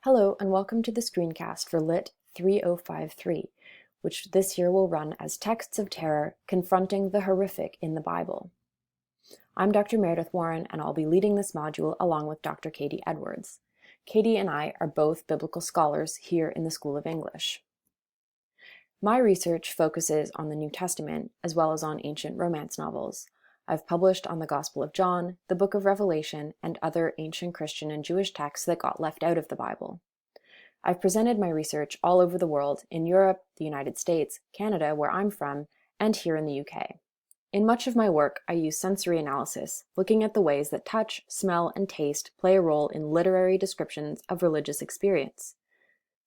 Hello and welcome to the screencast for LIT3053, which this year will run as Texts of Terror, Confronting the Horrific in the Bible. I'm Dr. Meredith Warren and I'll be leading this module along with Dr. Katie Edwards. Katie and I are both biblical scholars here in the School of English. My research focuses on the New Testament as well as on ancient romance novels. I've published on the Gospel of John, the Book of Revelation, and other ancient Christian and Jewish texts that got left out of the Bible. I've presented my research all over the world, in Europe, the United States, Canada, where I'm from, and here in the UK. In much of my work, I use sensory analysis, looking at the ways that touch, smell, and taste play a role in literary descriptions of religious experience.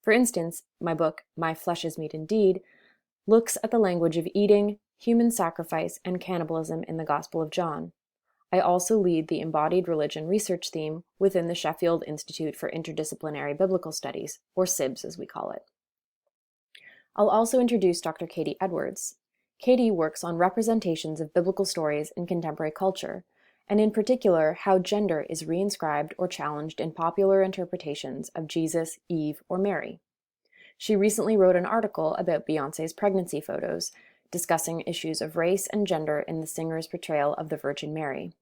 For instance, my book, My Flesh is Meat Indeed, looks at the language of eating, human sacrifice, and cannibalism in the Gospel of John. I also lead the Embodied Religion research theme within the Sheffield Institute for Interdisciplinary Biblical Studies, or SIBS as we call it. I'll also introduce Dr. Katie Edwards. Katie works on representations of biblical stories in contemporary culture, and in particular, how gender is reinscribed or challenged in popular interpretations of Jesus, Eve, or Mary. She recently wrote an article about Beyoncé's pregnancy photos, discussing issues of race and gender in the singer's portrayal of the Virgin Mary.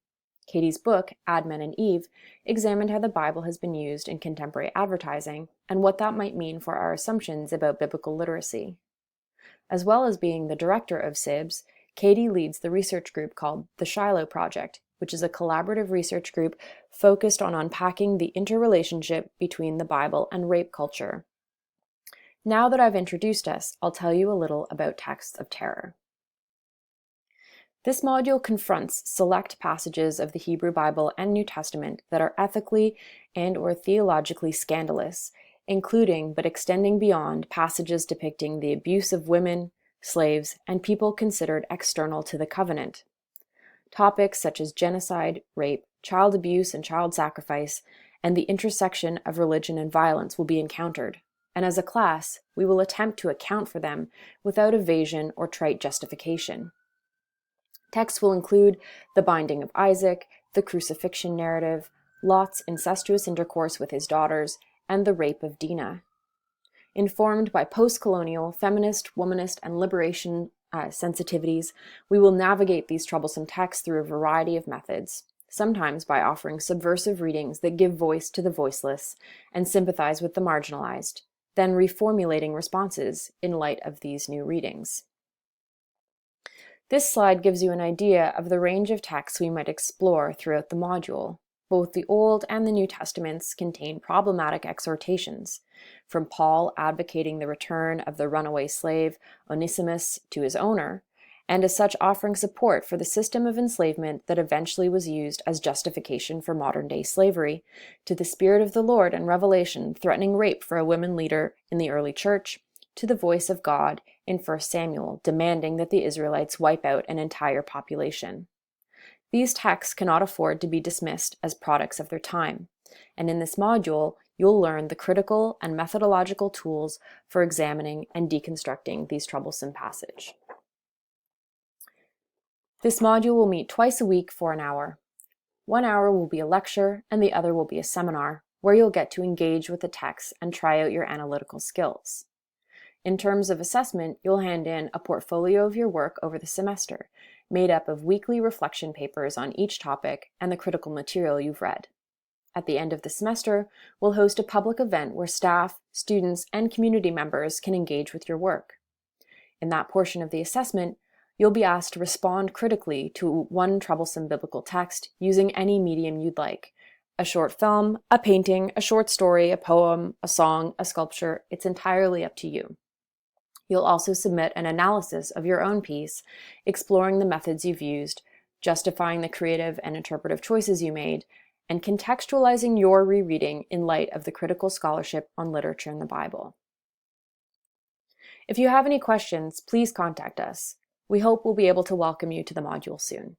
Katie's book, Adam and Eve, examined how the Bible has been used in contemporary advertising and what that might mean for our assumptions about biblical literacy. As well as being the director of SIBS, Katie leads the research group called the Shiloh Project, which is a collaborative research group focused on unpacking the interrelationship between the Bible and rape culture. Now that I've introduced us, I'll tell you a little about texts of terror. This module confronts select passages of the Hebrew Bible and New Testament that are ethically and/or theologically scandalous, including but extending beyond passages depicting the abuse of women, slaves, and people considered external to the covenant. Topics such as genocide, rape, child abuse, and child sacrifice, and the intersection of religion and violence will be encountered. And as a class, we will attempt to account for them without evasion or trite justification. Texts will include the binding of Isaac, the crucifixion narrative, Lot's incestuous intercourse with his daughters, and the rape of Dinah. Informed by post-colonial, feminist, womanist, and liberation sensitivities, we will navigate these troublesome texts through a variety of methods, sometimes by offering subversive readings that give voice to the voiceless and sympathize with the marginalized, then reformulating responses in light of these new readings. This slide gives you an idea of the range of texts we might explore throughout the module. Both the Old and the New Testaments contain problematic exhortations, from Paul advocating the return of the runaway slave Onesimus to his owner, and as such offering support for the system of enslavement that eventually was used as justification for modern-day slavery, to the Spirit of the Lord in Revelation threatening rape for a women leader in the early church, to the voice of God in 1 Samuel demanding that the Israelites wipe out an entire population. These texts cannot afford to be dismissed as products of their time, and in this module, you'll learn the critical and methodological tools for examining and deconstructing these troublesome passages. This module will meet twice a week for an hour. 1 hour will be a lecture and the other will be a seminar where you'll get to engage with the text and try out your analytical skills. In terms of assessment, you'll hand in a portfolio of your work over the semester, made up of weekly reflection papers on each topic and the critical material you've read. At the end of the semester, we'll host a public event where staff, students, and community members can engage with your work. In that portion of the assessment, you'll be asked to respond critically to one troublesome biblical text using any medium you'd like. A short film, a painting, a short story, a poem, a song, a sculpture, it's entirely up to you. You'll also submit an analysis of your own piece, exploring the methods you've used, justifying the creative and interpretive choices you made, and contextualizing your rereading in light of the critical scholarship on literature in the Bible. If you have any questions, please contact us. We hope we'll be able to welcome you to the module soon.